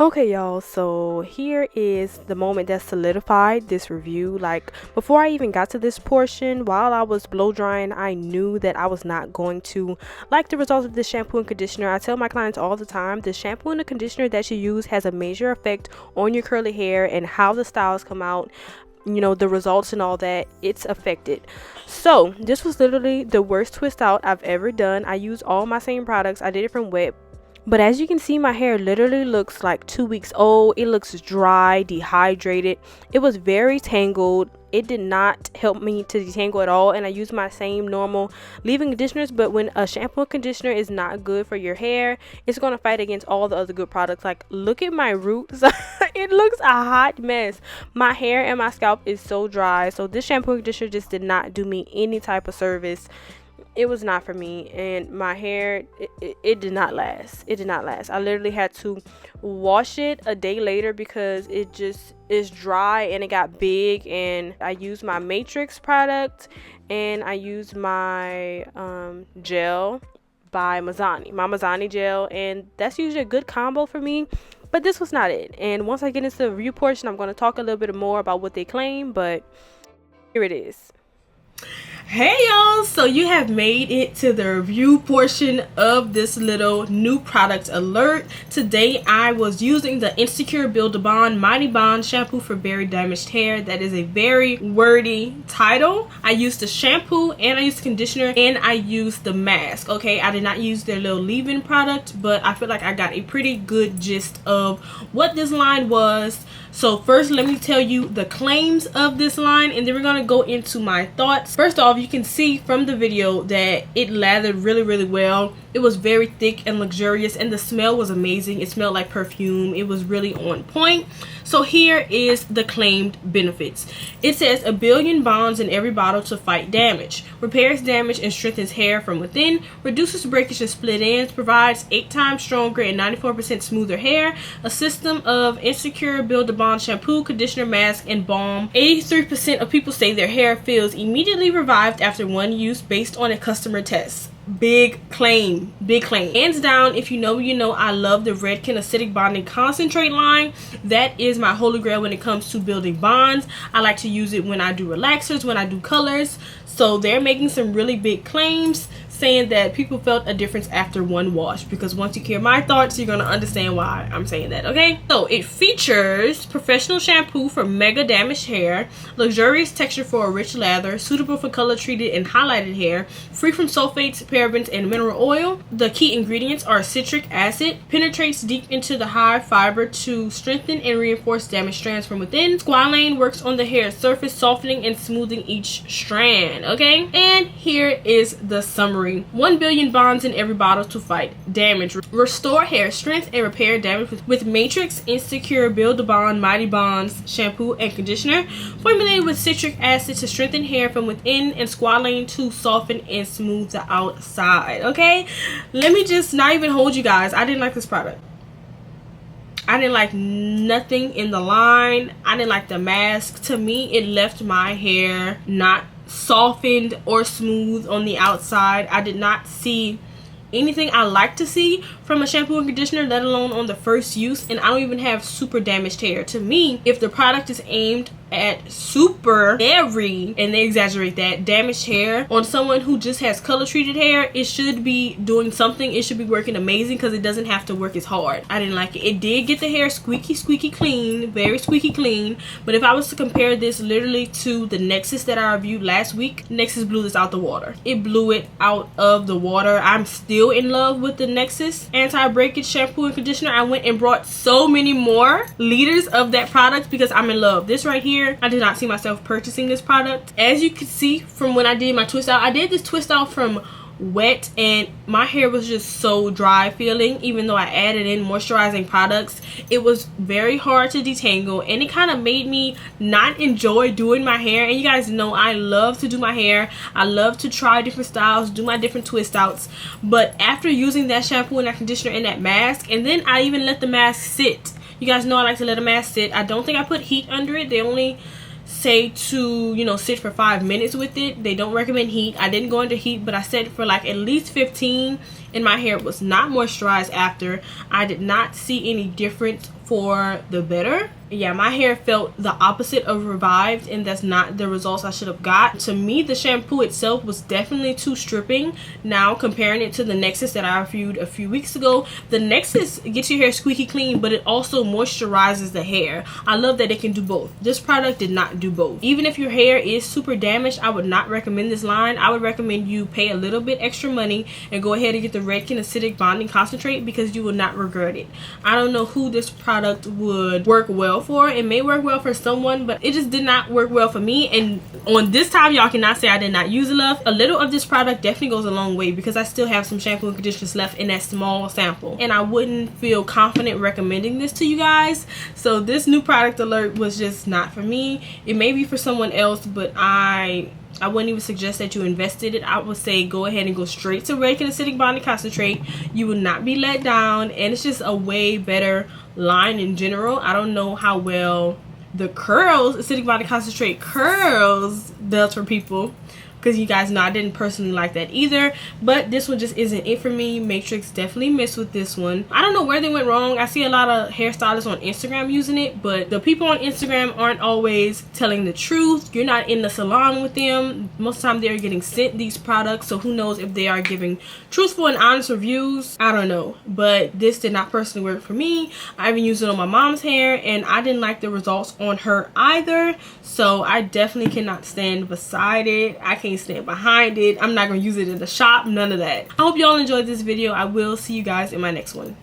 Okay, y'all, so here is the moment that solidified this review. Like, before I even got to this portion, while I was blow drying, I knew that I was not going to like the results of this shampoo and conditioner. I tell my clients all the time, the shampoo and the conditioner that you use has a major effect on your curly hair and how the styles come out, you know, the results and all that. It's affected. So this was literally the worst twist out I've ever done. I used all my same products. I did it from wet, but as you can see, my hair literally looks like 2 weeks old. It looks dry, dehydrated. It was very tangled. It did not help me to detangle at all. And I used my same normal leave-in conditioners. But when a shampoo and conditioner is not good for your hair, it's going to fight against all the other good products. Like, look at my roots. It looks a hot mess. My hair and my scalp is so dry. So this shampoo and conditioner just did not do me any type of service. It was not for me, and my hair, it did not last. It did not last. I literally had to wash it a day later because it just is dry and it got big. And I used my Matrix product, and I used my gel by Mazzani, my Mazzani gel, and that's usually a good combo for me. But this was not it. And once I get into the review portion, I'm going to talk a little bit more about what they claim, but here it is. Hey y'all, so you have made it to the review portion of this little new product alert. Today I was using the Instaecure Build a Bond Mighty Bond shampoo for very damaged hair. That is a very wordy title. I used the shampoo and I used the conditioner and I used the mask. Okay, I did not use their little leave-in product, but I feel like I got a pretty good gist of what this line was. So first, let me tell you the claims of this line, and then we're going to go into my thoughts. First off, you can see from the video that it lathered really well. It was very thick and luxurious, and the smell was amazing. It smelled like perfume. It was really on point. So here is the claimed benefits. It says 1 billion bonds in every bottle to fight damage, repairs damage and strengthens hair from within, reduces breakage and split ends, provides 8 times stronger and 94% smoother hair, a system of Instaecure Build a Bond shampoo, conditioner, mask, and balm. 83% of people say their hair feels immediately revived after one use based on a customer test. Big claim, big claim. Hands down, if you know, you know, I love the Redken acidic bonding concentrate line. That is my holy grail when it comes to building bonds. I like to use it when I do relaxers, when I do colors. So they're making some really big claims, saying that people felt a difference after one wash, because once you hear my thoughts, you're going to understand why I'm saying that. Okay, so it features professional shampoo for mega damaged hair, luxurious texture for a rich lather, suitable for color treated and highlighted hair, free from sulfates, parabens, and mineral oil. The key ingredients are citric acid, penetrates deep into the hair fiber to strengthen and reinforce damaged strands from within. Squalane works on the hair's surface, softening and smoothing each strand. Okay, and here is the summary. 1 billion bonds in every bottle to fight damage, restore hair strength and repair damage with Matrix Instaecure Build a Bond Mighty Bonds shampoo and conditioner, formulated with citric acid to strengthen hair from within and squalane to soften and smooth the outside. Okay, let me just not even hold you guys. I didn't like this product. I didn't like nothing in the line. I didn't like the mask. To me, it left my hair not softened or smooth on the outside. I did not see anything I like to see from a shampoo and conditioner, let alone on the first use. And I don't even have super damaged hair. To me, if the product is aimed at super very, and they exaggerate that, damaged hair on someone who just has color treated hair, it should be doing something. It should be working amazing, because it doesn't have to work as hard. I didn't like it. It did get the hair squeaky clean, very squeaky clean. But if I was to compare this literally to the Nexus that I reviewed last week, Nexus blew this out the water. It blew it out of the water. I'm still in love with the Nexus anti-breakage shampoo and conditioner. I went and brought so many more liters of that product because I'm in love. This right here, I did not see myself purchasing this product. As you can see from when I did my twist out, I did this twist out from wet, and my hair was just so dry feeling. Even though I added in moisturizing products, it was very hard to detangle, and it kind of made me not enjoy doing my hair. And you guys know I love to do my hair. I love to try different styles, do my different twist outs. But after using that shampoo and that conditioner and that mask, and then I even let the mask sit. You guys know I like to let a mask sit. I don't think I put heat under it. They only say to, you know, sit for 5 minutes with it. They don't recommend heat. I didn't go under heat, but I set for like at least 15, and my hair was not moisturized after. I did not see any difference for the better. Yeah, my hair felt the opposite of revived, and that's not the results I should have got. To me, the shampoo itself was definitely too stripping. Now comparing it to the Nexus that I reviewed a few weeks ago, the Nexus gets your hair squeaky clean, but it also moisturizes the hair. I love that it can do both. This product did not do both. Even if your hair is super damaged, I would not recommend this line. I would recommend you pay a little bit extra money and go ahead and get the Redken Acidic Bonding Concentrate, because you will not regret it. I don't know who this product would work well for. It may work well for someone, but it just did not work well for me. And on this time, y'all cannot say I did not use enough. A little of this product definitely goes a long way, because I still have some shampoo and conditioners left in that small sample, and I wouldn't feel confident recommending this to you guys. So this new product alert was just not for me. It may be for someone else, but I wouldn't even suggest that you invested it. I would say go ahead and go straight to Redken Acidic Bonding Concentrate. You will not be let down, and it's just a way better line in general. I don't know how well the curls Acidic Bonding Concentrate curls does for people, because you guys know I didn't personally like that either, but this one just isn't it for me. Matrix definitely missed with this one. I don't know where they went wrong. I see a lot of hairstylists on Instagram using it, but the people on Instagram aren't always telling the truth. You're not in the salon with them. Most of the time they're getting sent these products, so who knows if they are giving truthful and honest reviews. I don't know, but this did not personally work for me. I even used it on my mom's hair, and I didn't like the results on her either, so I definitely cannot stand beside it. I can't stand behind it. I'm not gonna use it in the shop, none of that. I hope y'all enjoyed this video. I will see you guys in my next one.